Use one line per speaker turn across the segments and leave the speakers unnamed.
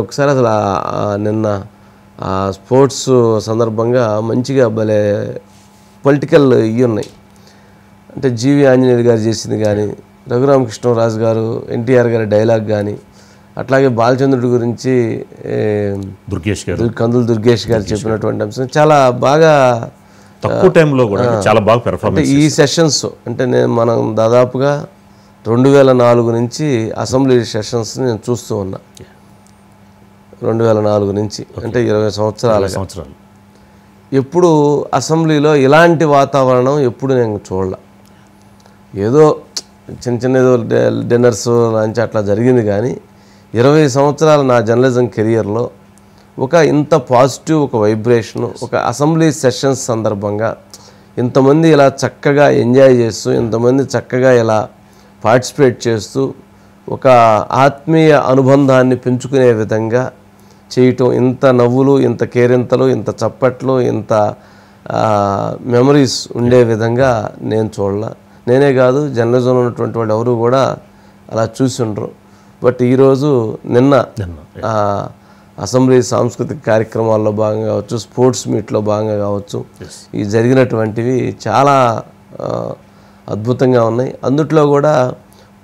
ఒకసారి అసలు నిన్న స్పోర్ట్స్ సందర్భంగా మంచిగా భలే పొలిటికల్ ఇవి ఉన్నాయి. అంటే జీవి ఆంజనేయులు గారు చేసింది కానీ, రఘురామకృష్ణరాజు గారు ఎన్టీఆర్ గారి డైలాగ్ కానీ, అట్లాగే బాలచంద్రుడి గురించి కందులు దుర్గేష్ గారు చెప్పినటువంటి అంశం చాలా బాగా
తక్కువ టైంలో కూడా చాలా బాగా పెర్ఫార్మెన్స్.
ఈ సెషన్స్ అంటే మనం దాదాపుగా 2004 నుంచి అసెంబ్లీ సెషన్స్ నేను చూస్తూ ఉన్నా. 2004 నుంచి అంటే 20 సంవత్సరాలు. ఎప్పుడు అసెంబ్లీలో ఇలాంటి వాతావరణం ఎప్పుడు నేను చూడలే. ఏదో చిన్న ఏదో డిన్నర్స్ లంచ్ అట్లా జరిగింది కానీ 20 సంవత్సరాల నా జర్నలిజం కెరియర్లో ఒక ఇంత పాజిటివ్ ఒక వైబ్రేషను, ఒక అసెంబ్లీ సెషన్స్ సందర్భంగా ఇంతమంది ఇలా చక్కగా ఎంజాయ్ చేస్తూ, ఇంతమంది చక్కగా ఇలా పార్టిసిపేట్ చేస్తూ ఒక ఆత్మీయ అనుబంధాన్ని పెంచుకునే విధంగా చేయటం, ఇంత నవ్వులు, ఇంత కేరింతలు, ఇంత చప్పట్లు, ఇంత మెమరీస్ ఉండే విధంగా నేను చూడాల. నేనే కాదు, జర్నలిజంలో ఉన్నటువంటి వాళ్ళు ఎవరు కూడా అలా చూసి ఉండరు. బట్ ఈరోజు నిన్న అసెంబ్లీ సాంస్కృతిక కార్యక్రమాల్లో భాగంగా కావచ్చు, స్పోర్ట్స్ మీట్లో భాగంగా కావచ్చు, ఈ జరిగినటువంటివి చాలా అద్భుతంగా ఉన్నాయి. అందుట్లో కూడా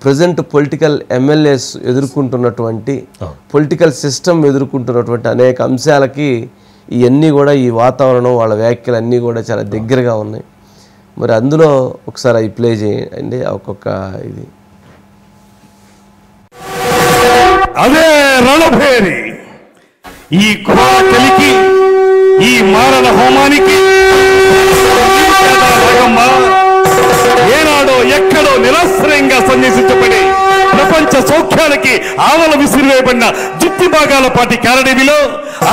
ప్రజెంట్ పొలిటికల్ ఎమ్మెల్యేస్ ఎదుర్కొంటున్నటువంటి, పొలిటికల్ సిస్టమ్ ఎదుర్కొంటున్నటువంటి అనేక అంశాలకి ఇవన్నీ కూడా, ఈ వాతావరణం, వాళ్ళ వ్యాఖ్యలు అన్నీ కూడా చాలా దగ్గరగా ఉన్నాయి. మరి అందులో ఒకసారి అవి ప్లే చేయండి ఒక్కొక్క ఇది.
అదే రణభేరి, ఈ కుమార్తెలికి, ఈ మారణ హోమానికి ఏనాడో ఎక్కడో నిరాశ్రయంగా సన్యాసించబడి ప్రపంచ సౌఖ్యానికి ఆవల విసిరివేయబడిన జుత్తి భాగాల పాటి కారడవిలో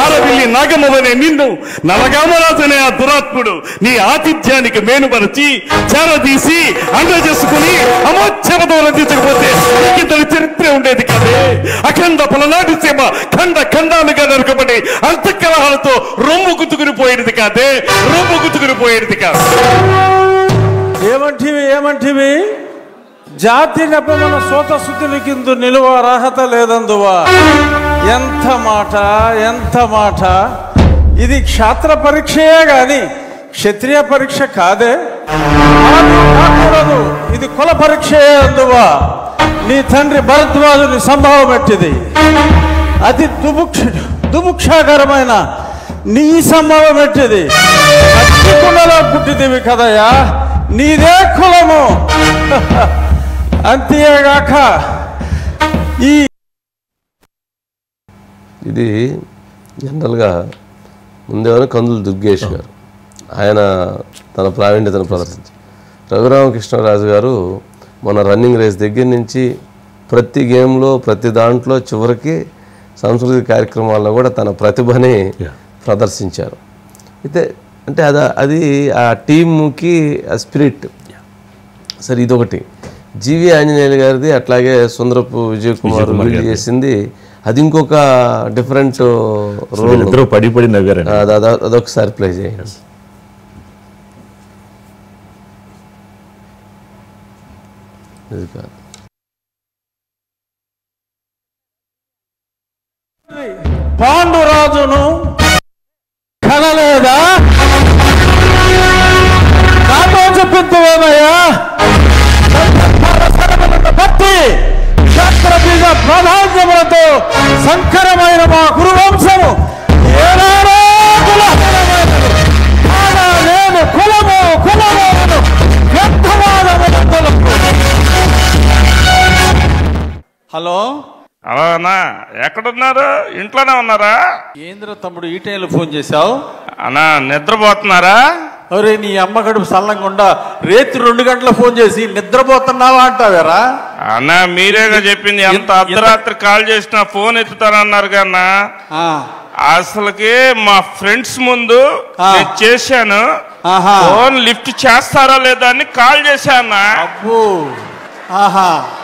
ఆరవిల్లి నాగమ్మవనే నిన్ను నలగామరాజనే ఆ దురాత్ముడు నీ ఆతిథ్యానికి మేనుపరిచి చేరదీసి అందజేసుకుని అమోచ్ఛవతో రందించకపోతే ఇతని చరిత్ర ఉండేది కాదే. అఖండ పలనాటి సీమ ఖండ ఖండాలుగా నరకబడి అంతఃకలహాలతో రొమ్ము గుతుకుని పోయేది కాదే, రొమ్ము గుతుకుని పోయేది కాదు.
ఏమంటివి జాతి నెపమన సోతశుద్ధుని కింద నిలువ అర్హత లేదందువా. ఎంత మాట. ఇది క్షాత్ర పరీక్షయే గాని క్షత్రియ పరీక్ష కాదే, కాకూడదు. ఇది కుల పరీక్షయే అందువా. నీ తండ్రి భరద్వాజుని సంభవం ఎట్టిది. అతి దుభుక్షాకరమైన నీ సంభవం ఎట్టిది. కుండలో పుట్టిదివి కదయా, నీదే కులము. అంతేగాక
ఇది జనరల్గా ముందేమో కందులు దుర్గేష్ గారు, ఆయన తన ప్రావీణ్యతను ప్రదర్శించారు. రఘురామకృష్ణరాజు గారు మన రన్నింగ్ రేస్ దగ్గర నుంచి ప్రతి గేమ్లో, ప్రతి దాంట్లో, చివరికి సాంస్కృతిక కార్యక్రమాల్లో కూడా తన ప్రతిభని ప్రదర్శించారు. అయితే అంటే అది ఆ టీంకి ఆ స్పిరిట్. సరే, ఇదొకటి. జీవి ఆంజనేయులు గారిది, అట్లాగే సుందరపు విజయ్ కుమార్ లీడ్ చేసింది, అది ఇంకొక డిఫరెంట్ రోల్.
పడి నవ్వారు.
అదొకసారి ప్లే చేయండి. ఇది కాదు,
పాండురాజును కనలేదా, నాతో చెప్పిందేమయ్యా. భక్తి క్షత్రబీజ ప్రాధాన్యములతో సంకరమైన మా గురువంశము ఏనాడో కులహీనమైనది. నేను కులము వ్యర్థవాదములకు. హలో
అన్నా, ఎక్కడున్నారు? ఇంట్లోనే ఉన్నారా?
ఏంద్ర తమ్ముడు ఈ టైంలో ఫోన్ చేశావు?
అన్నా, నిద్రపోతున్నారా?
అరే, నీ అమ్మ గడుపు సల్లంగుండా రేత్రి 2 గంటల ఫోన్ చేసి నిద్రపోతున్నావా అంటావేరా?
అన్నా, మీరేగా చెప్పింది ఎంత అర్ధరాత్రి కాల్ చేసినా ఫోన్ ఎత్తుతానన్నారు కన్నా. అసలుకి మా ఫ్రెండ్స్ ముందు చేశాను, ఫోన్ లిఫ్ట్ చేస్తారా లేదా అని కాల్ చేశాను.
అబ్బో,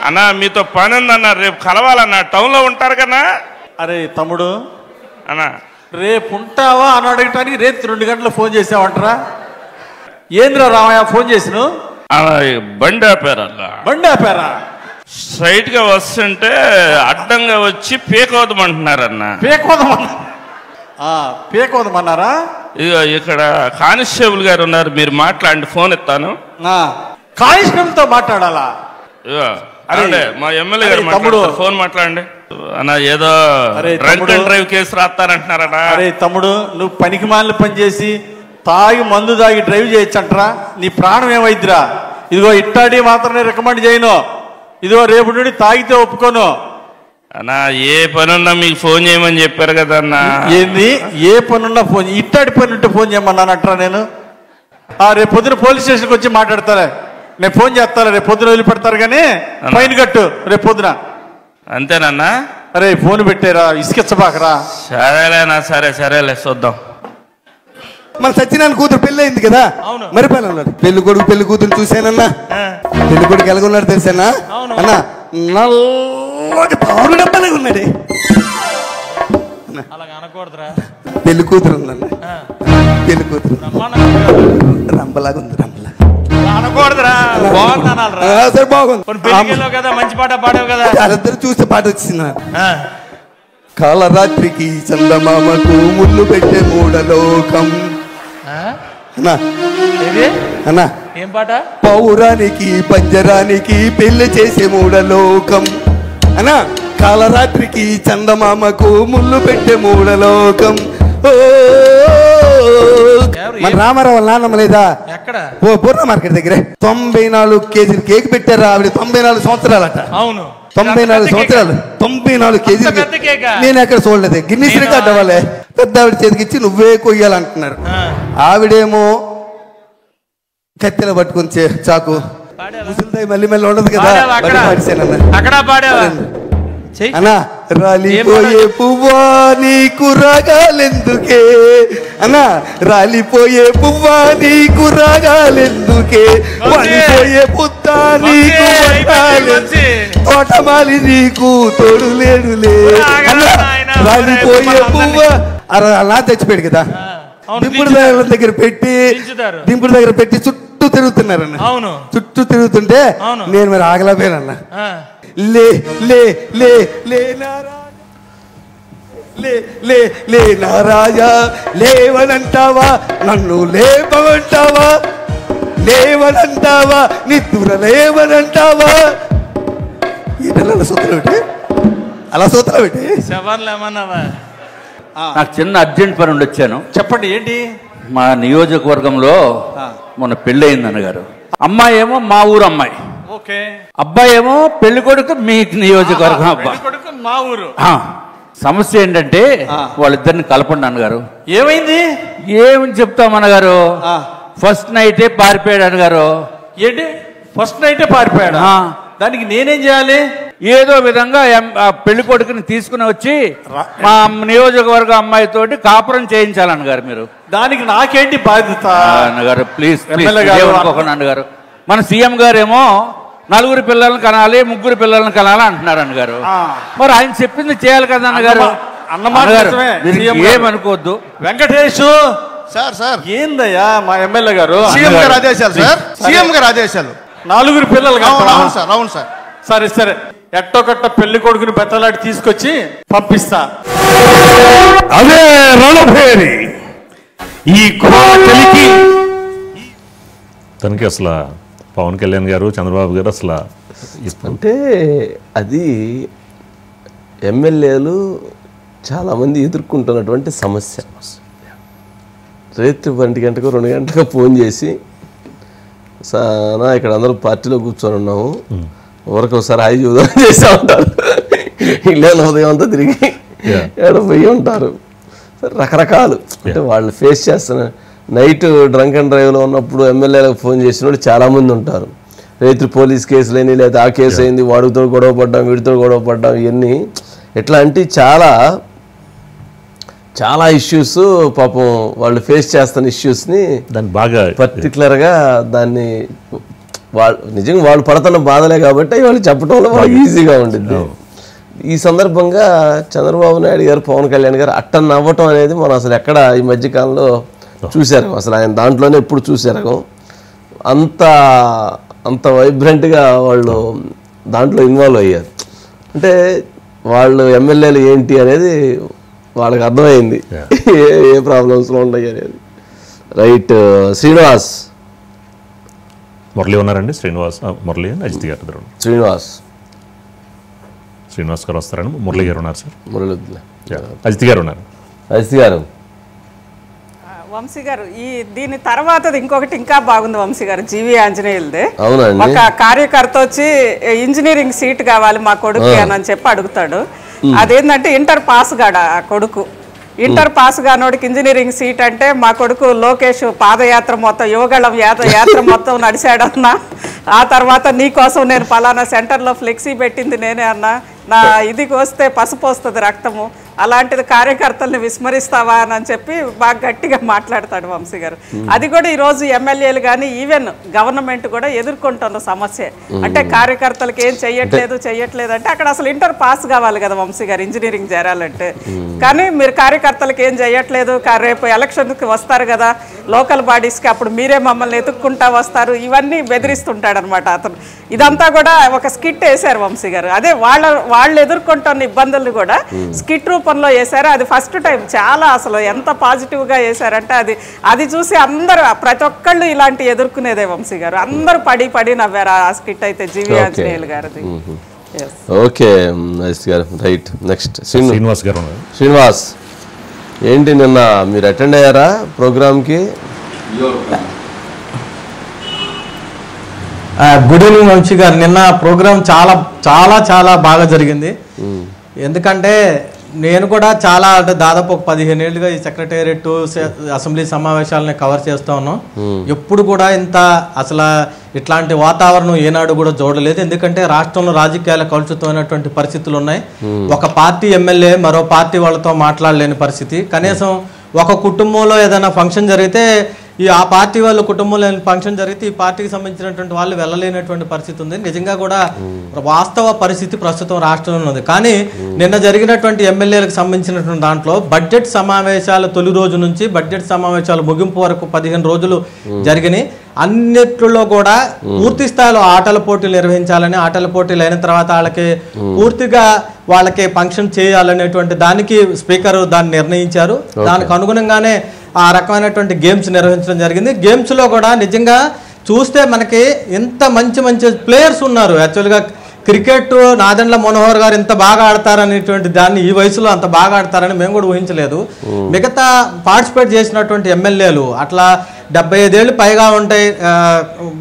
అన్నా మీతో పని ఉందన్నా, రేపు కలవాలన్నా. టౌన్ లో ఉంటారు కన్నా.
అరే తమ్ముడు,
అన్నా
రేపు ఉంటావా అని అడగటానికి రేపు 2 గంటల ఫోన్ చేసావంటరా? ఏంద్రా రామయ్య ఫోన్ చేసిను?
బండి ఆపారా?
బండి ఆపారా?
స్ట్రైట్ గా వస్తుంటే అడ్డంగా వచ్చి పేకోదమంటున్నారన్న.
పేకోదమన్నారా?
ఇక ఇక్కడ కానిస్టేబుల్ గారు ఉన్నారు, మీరు మాట్లాడండి, ఫోన్ ఇస్తాను.
కానిస్టేబుల్ తో మాట్లాడాలా?
అరే మా ఎమ్మెల్యే గారు మాట్లాడతారు, ఫోన్ మాట్లాడండి అన్న. ఏదో డ్రంక్ అండ్ డ్రైవ్ కేసు రాస్తారంటున్నారట.
అరే తమ్ముడు, నువ్వు పనికి మాలిన పని చేసి తాగి మందు తాగి డ్రైవ్ చేయొచ్చంటరా? నీ ప్రాణం ఏమైద్దిరా? ఇదిగో ఇట్టాడి మాత్రమే రికమెండ్ చేయను. ఇదిగో రేపు నుండి తాగితే ఒప్పుకోను
అన్నా. ఏ పనున్నా మీకు ఫోన్ చేయమని చెప్పారు కదా అన్న.
ఏంది ఏ పనున్నా ఫోన్? ఇట్టాడి పని ఉంటే ఫోన్ చేయమన్నానంటరా నేను? రేపు పొద్దున పోలీస్ స్టేషన్కి వచ్చి మాట్లాడతాలే, నేను ఫోన్ చేస్తాను. రేపు పొద్దున వదిలిపెడతారు కానీ ఫైన్ కట్టు రేపు పొద్దున.
అంతేనన్నా?
అరే ఫోన్ పెట్టారా, ఇసుకెచ్చబాకరా.
సరేలేనా? సరేలే చూద్దాం.
మన సత్యనారాయణ కూతురు పెళ్లి అయింది కదా, మరి పెళ్లి కొడుకు పెళ్లి కూతురు చూసానన్నా. పెళ్లి కొడుకు ఎలాగున్నాడు తెలుసానా అన్నా? నల్లటి పావులు డబ్బాలాగా ఉన్నాడే. పెళ్లి కూతురు ఉందన్న, పెళ్లి కూతురు రంబలాగా ఉంది. సరే బాగుంది, వాళ్ళిద్దరు చూస్తే పాట వచ్చింది. కాలరాత్రికి చందమామకు ముళ్ళు పెట్టే మూడలోకం అన్నా.
ఏం పాట?
పౌరానికి పంజరానికి పెళ్లి చేసే మూడలోకం అన్నా. కాలరాత్రికి చందమామకు ముళ్ళు పెట్టే మూడలోకం. మన రామారావు నాన్నమ్మ లేదా పూర్ణ మార్కెట్ దగ్గర 94 కేజీలు కేక్ పెట్టారా ఆవిడ. 94 సంవత్సరాలట.
అవును,
94 సంవత్సరాలు, 94 కేజీలు. నేను ఎక్కడ చూడలేదు. గిన్నీస్ రికార్డ్ అవ్వాలి. పెద్ద ఆవిడ చేతికిచ్చి నువ్వే కొయ్యాలంటున్నారు. ఆవిడేమో కత్తెల పట్టుకుని చాకు ముసలిదాయి మళ్ళీ మళ్ళీ ఉండదు కదా. అన్నా రాలిపోయే పువ్వా నీకు రాగాలెందుకే అన్నా, రాలిపోయే పువ్వా నీకు రాగాలెందుకే, వాలిపోయే పుత్త నీకు తోటమాలి నీకు తోడు లేడులే అన్నా. రాలిపోయే పువ్వా అలా తెచ్చిపోయాడు కదా. దింపుడు దగ్గర పెట్టి చుట్టూ తిరుగుతున్నారన్న. చుట్టూ తిరుగుతుంటే నేను మరి ఆగలేకపోయానన్నా. లే లే లే లే లే లే నారాజా, లేవనంటావా నన్ను లేపమంటావా, లేవనంటావా నిద్ర లేవనంటావా. సూత్రం పెట్టి అలా సూత్రం పెట్టి
నాకు చిన్న అర్జెంట్ పని ఉండి వచ్చాను.
చెప్పండి ఏంటి?
మా నియోజకవర్గంలో మొన్న పెళ్ళి అయింది అన్నగారు. అమ్మాయి ఏమో మా ఊరు అమ్మాయి, అబ్బాయి ఏమో పెళ్లి కొడుకు మీ నియోజకవర్గం అబ్బాయి,
మా ఊరు.
సమస్య ఏంటంటే వాళ్ళిద్దరిని కలపండి అన్నగారు.
ఏమైంది?
ఏమని చెప్తామన్నగారు? ఫస్ట్ నైటే పారిపోయాడు అన్నగారు.
ఏంటి ఫస్ట్ నైటే పారిపోయాడు? దానికి నేనేం చేయాలి?
ఏదో విధంగా పెళ్లి కొడుకుని తీసుకుని వచ్చి మా నియోజకవర్గ అమ్మాయితోటి కాపురం చేయించాలన్నగారు మీరు.
దానికి నాకేంటి బాధ్యత
అన్నగారు? ప్లీజ్ అన్నగారు. మన సీఎం గారేమో 4 పిల్లలను కనాలి, 3 పిల్లలను కనాలి అంటున్నారు అన్నగారు. మరి ఆయన చెప్పింది చేయాలి కదా అన్నగారు. ఏమనుకోవద్దు.
వెంకటేష్
సార్
ఏందయ్యా మా ఎమ్మెల్యే గారు?
సీఎం గారు ఆదేశాలు సార్, సీఎం గారు ఆదేశాలు.
4 పిల్లలు.
అవును సార్.
సరే ఎట్టో కట్ట పెళ్లి కొడుకుని బెత్తలాడి తీసుకొచ్చి పంపిస్తా.
అదే రణభేరి. ఈ కోటలికి
తనకి అసలు పవన్ కళ్యాణ్ గారు, చంద్రబాబు గారు అసలు
అంటే అది ఎమ్మెల్యేలు చాలామంది ఎదుర్కొంటున్నటువంటి సమస్య. రేత్రి 1 గంటకు 2 గంటలకు ఫోన్ చేసి సానా ఇక్కడ అందరూ పార్టీలో కూర్చొని ఉన్నాము, ఊరికి ఒకసారి హాయి చూద్దాం చేస్తూ ఉంటారు. ఇల్లేని ఉదయం అంతా తిరిగి ఎక్కడ పోయి ఉంటారు. రకరకాలు అంటే వాళ్ళు ఫేస్ చేస్తున్న నైట్ డ్రంక్ అండ్ డ్రైవ్లో ఉన్నప్పుడు ఎమ్మెల్యేలకు ఫోన్ చేసిన వాళ్ళు చాలామంది ఉంటారు. రైతు పోలీస్ కేసులని, లేదా ఆ కేసు అయింది, వాడితో గొడవ పడ్డాం, వీడితో గొడవ పడ్డాం, ఇవన్నీ ఎట్లాంటి చాలా ఇష్యూస్ పాపం వాళ్ళు ఫేస్ చేస్తున్న ఇష్యూస్ని
దాన్ని బాగా
పర్టికులర్గా దాన్ని వాళ్ళు నిజంగా వాళ్ళు పడుతున్న బాధలే కాబట్టి వాళ్ళు చెప్పడంలో వాళ్ళకి ఈజీగా ఉండిద్ది. ఈ సందర్భంగా చంద్రబాబు నాయుడు గారు, పవన్ కళ్యాణ్ గారు అట్టన్న నవ్వటం అనేది మనం అసలు ఎక్కడ ఈ మధ్యకాలంలో చూశారు? అసలు ఆయన దాంట్లోనే ఎప్పుడు చూశారు? అంత వైబ్రెంట్గా వాళ్ళు దాంట్లో ఇన్వాల్వ్ అయ్యారు. అంటే వాళ్ళు ఎమ్మెల్యేలు ఏంటి అనేది వాళ్ళకి అర్థమైంది, ఏ ప్రాబ్లమ్స్లో ఉన్నాయి అనేది. రైట్. శ్రీనివాస్
మురళి ఉన్నారండి. మురళి అని అజిత్ గారు ఇద్దరు. శ్రీనివాస్ గారు వస్తారని మురళి గారు ఉన్నారు సార్.
మురళి
అజిత్ గారు ఉన్నారు.
అజిత్ గారు.
వంశీ గారు, దీని తర్వాత ఇంకొకటి ఇంకా బాగుంది వంశీ గారు, జీవి ఆంజనేయులదే. ఒక కార్యకర్త వచ్చి ఇంజనీరింగ్ సీట్ కావాలి మా కొడుకు అని చెప్పి అడుగుతాడు. అదేంటంటే ఇంటర్ పాస్ గాడు ఆ కొడుకు. ఇంటర్ పాస్ గానోడికి ఇంజనీరింగ్ సీట్ అంటే మా కొడుకు లోకేష్ పాదయాత్ర మొత్తం యువగళం యాత్ర మొత్తం నడిచాడన్నా, ఆ తర్వాత నీకోసం నేను పలానా సెంటర్లో ఫ్లెక్సీ పెట్టింది నేనే అన్నా, నా ఇదికి వస్తే పసుపు వస్తుంది రక్తము, అలాంటిది కార్యకర్తల్ని విస్మరిస్తావా అని చెప్పి బాగా గట్టిగా మాట్లాడతాడు వంశీ గారు. అది కూడా ఈరోజు ఎమ్మెల్యేలు కానీ ఈవెన్ గవర్నమెంట్ కూడా ఎదుర్కొంటున్న సమస్య. అంటే కార్యకర్తలకు ఏం చెయ్యట్లేదు అంటే అక్కడ అసలు ఇంటర్ పాస్ కావాలి కదా వంశీ గారు ఇంజనీరింగ్ చేరాలంటే. కానీ మీరు కార్యకర్తలకు ఏం చెయ్యట్లేదు, రేపు ఎలక్షన్కి వస్తారు కదా లోకల్ బాడీస్కి, అప్పుడు మీరే మమ్మల్ని ఎత్తుక్కుంటా వస్తారు, ఇవన్నీ బెదిరిస్తుంటాడు అనమాట అతను. ఇదంతా కూడా ఒక స్కిట్ వేశారు వంశీ గారు. అదే వాళ్ళు ఎదుర్కొంటున్న ఇబ్బందులు కూడా స్కిట్ రూపంలో వేశారు. అది ఫస్ట్ టైం చాలా అసలు ఎంత పాజిటివ్గా వేశారంటే అది చూసి అందరూ ప్రతి ఒక్కళ్ళు ఇలాంటి ఎదుర్కొనేదే వంశీ గారు. అందరూ పడి నవ్వారు ఆ స్కిట్ అయితే జీవి ఆంజనేయులు గారిది.
ఓకే గారు. రైట్. నెక్స్ట్
శ్రీనివాస్ గారు.
శ్రీనివాస్ ఏంటి నిన్న మీరు అటెండ్ అయ్యారా ప్రోగ్రామ్కి?
గుడ్ ఈవినింగ్ వంశీ గారు. నిన్న ప్రోగ్రామ్ చాలా చాలా చాలా బాగా జరిగింది. ఎందుకంటే నేను కూడా చాలా అంటే దాదాపు ఒక 15 ఏళ్ళుగా ఈ సెక్రటేరియట్ అసెంబ్లీ సమావేశాలని కవర్ చేస్తా ఉన్నాం. ఎప్పుడు కూడా ఇంత అసలు ఇట్లాంటి వాతావరణం ఏనాడు కూడా చూడలేదు. ఎందుకంటే రాష్ట్రంలో రాజకీయాల కలుషితమైనటువంటి పరిస్థితులు ఉన్నాయి. ఒక పార్టీ ఎమ్మెల్యే మరో పార్టీ వాళ్ళతో మాట్లాడలేని పరిస్థితి. కనీసం ఒక కుటుంబంలో ఏదైనా ఫంక్షన్ జరిగితే ఆ పార్టీ వాళ్ళ కుటుంబంలో ఫంక్షన్ జరిగితే ఈ పార్టీకి సంబంధించినటువంటి వాళ్ళు వెళ్ళలేనటువంటి పరిస్థితి ఉంది. నిజంగా కూడా వాస్తవ పరిస్థితి ప్రస్తుతం రాష్ట్రంలో ఉంది. కానీ నిన్న జరిగినటువంటి ఎమ్మెల్యేలకు సంబంధించినటువంటి దాంట్లో బడ్జెట్ సమావేశాలు తొలి రోజు నుంచి బడ్జెట్ సమావేశాలు ముగింపు వరకు 15 రోజులు జరిగినాయి. అన్నిట్లో కూడా పూర్తి స్థాయిలో ఆటల పోటీలు నిర్వహించాలని, ఆటల పోటీలు అయిన తర్వాత పూర్తిగా వాళ్ళకి ఫంక్షన్ చేయాలనేటువంటి దానికి స్పీకర్ దాన్ని నిర్ణయించారు. దానికి అనుగుణంగానే ఆ రకమైనటువంటి గేమ్స్ నిర్వహించడం జరిగింది. గేమ్స్లో కూడా నిజంగా చూస్తే మనకి ఎంత మంచి ప్లేయర్స్ ఉన్నారు. యాక్చువల్గా క్రికెట్ నాదెండ్ల మనోహర్ గారు ఇంత బాగా ఆడతారనేటువంటి దాన్ని ఈ వయసులో అంత బాగా ఆడతారని మేము కూడా ఊహించలేదు. మిగతా పార్టిసిపేట్ చేసినటువంటి ఎమ్మెల్యేలు అట్లా 75 ఏళ్ళు పైగా ఉంటాయి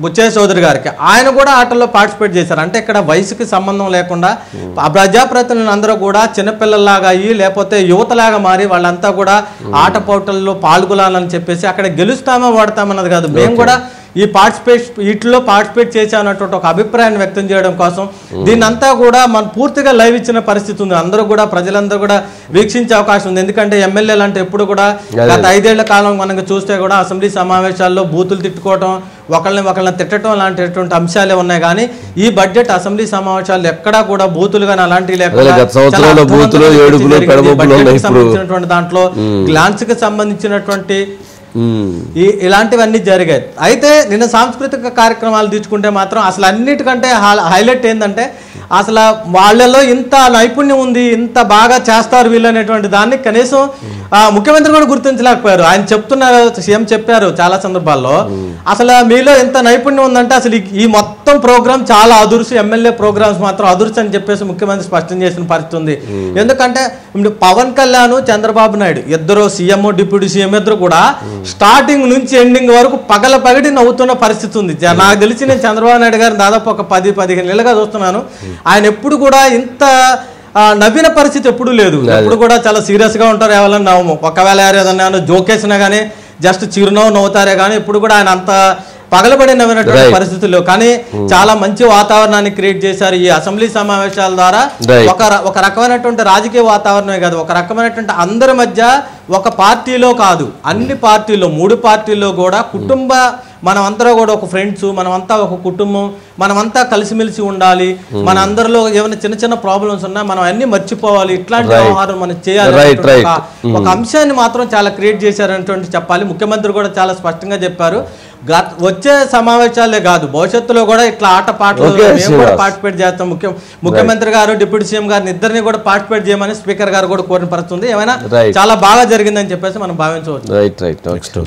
బుచ్చయ్య చౌదరి గారికి, ఆయన కూడా ఆటల్లో పార్టిసిపేట్ చేశారు. అంటే ఇక్కడ వయసుకి సంబంధం లేకుండా ప్రజాప్రతినిధులు అందరూ కూడా చిన్నపిల్లల్లాగా అయ్యి లేకపోతే యువతలాగా మారి వాళ్ళంతా కూడా ఆట పోటీల్లో పాల్గొనాలని చెప్పేసి అక్కడ గెలుస్తామో ఓడతామన్నది కాదు, మేము కూడా వీటిలో పార్టిసిపేట్ చేశానటువంటి ఒక అభిప్రాయాన్ని వ్యక్తం చేయడం కోసం దీన్నంతా కూడా మనం పూర్తిగా లైవ్ ఇచ్చిన పరిస్థితి ఉంది. అందరూ కూడా ప్రజలందరూ కూడా వీక్షించే అవకాశం ఉంది. ఎందుకంటే ఎమ్మెల్యేలు అంటే ఎప్పుడు కూడా గత 5 ఏళ్ల కాలం మనకు చూస్తే కూడా అసెంబ్లీ సమావేశాల్లో బూతులు తిట్టుకోవడం, ఒకళ్ళని తిట్టడం లాంటిటువంటి అంశాలే ఉన్నాయి. కానీ ఈ బడ్జెట్ అసెంబ్లీ సమావేశాలు ఎక్కడా కూడా బూతులు కానీ అలాంటివి లేకుండా సంబంధించినటువంటి దాంట్లో గ్లాన్స్ కి సంబంధించినటువంటి ఇలాంటివన్నీ జరిగాయి. అయితే నిన్న సాంస్కృతిక కార్యక్రమాలు తీసుకుంటే మాత్రం అసలు అన్నిటికంటే హైలైట్ ఏంటంటే అసలు వాళ్ళలో ఇంత నైపుణ్యం ఉంది, ఇంత బాగా చేస్తారు వీళ్ళు అనేటువంటి దాన్ని కనీసం ముఖ్యమంత్రి కూడా గుర్తించలేకపోయారు. ఆయన చెప్తున్నారు, సీఎం చెప్పారు చాలా సందర్భాల్లో అసలు మీలో ఎంత నైపుణ్యం ఉందంటే అసలు ఈ మొత్తం ప్రోగ్రామ్ చాలా అదుర్సు, ఎమ్మెల్యే ప్రోగ్రామ్స్ మాత్రం అదుర్సు అని చెప్పేసి ముఖ్యమంత్రి స్పష్టం చేసిన పరిస్థితి ఉంది. ఎందుకంటే పవన్ కళ్యాణ్, చంద్రబాబు నాయుడు ఇద్దరు సీఎం డిప్యూటీ సీఎం ఇద్దరు కూడా స్టార్టింగ్ నుంచి ఎండింగ్ వరకు పగలపగడి నవ్వుతున్న పరిస్థితి ఉంది. నాకు తెలిసి నేను చంద్రబాబు నాయుడు గారిని దాదాపు ఒక 10-15 నెలలుగా చూస్తున్నాను. ఆయన ఎప్పుడు కూడా ఇంత నవ్విన పరిస్థితి ఎప్పుడు లేదు. ఎప్పుడు కూడా చాలా సీరియస్ గా ఉంటారు. ఎవరైనా నవ్వు ఒకవేళ ఏదన్నా జోకేసినా కానీ జస్ట్ చిరునవ్వు నవ్వుతారే కానీ ఇప్పుడు కూడా ఆయన అంత పగలబడి నవ్వినటువంటి పరిస్థితుల్లో. కానీ చాలా మంచి వాతావరణాన్ని క్రియేట్ చేశారు ఈ అసెంబ్లీ సమావేశాల ద్వారా. ఒక రకమైనటువంటి రాజకీయ వాతావరణమే కాదు, ఒక రకమైనటువంటి అందరి మధ్య ఒక పార్టీలో కాదు అన్ని పార్టీల్లో 3 పార్టీల్లో కూడా కుటుంబ మనమంతా కూడా ఒక ఫ్రెండ్స్, మనమంతా ఒక కుటుంబం, మనమంతా కలిసిమెలిసి ఉండాలి, మన అందరిలో ఏమైనా చిన్న ప్రాబ్లమ్స్ ఉన్నా మనం అన్ని మర్చిపోవాలి, ఇట్లాంటి వ్యవహారం మనం చేయాలి ఒక అంశాన్ని మాత్రం చాలా క్రియేట్ చేశారనేటువంటి చెప్పాలి. ముఖ్యమంత్రి కూడా చాలా స్పష్టంగా చెప్పారు. వచ్చే సమావేశాలే కాదు, భవిష్యత్తులో కూడా ఇట్లా ఆట పాటలు మేము కూడా పార్టిసిపేట్ చేస్తాం. ముఖ్యమంత్రి గారు డిప్యూటీ సీఎం గారిని ఇద్దరిని కూడా పార్టిసిపేట్ చేయమని స్పీకర్ గారు కూడా కోరిన పరిస్థితి ఉంది. ఏమైనా చాలా బాగా జరిగిందని చెప్పేసి మనం భావించవచ్చు.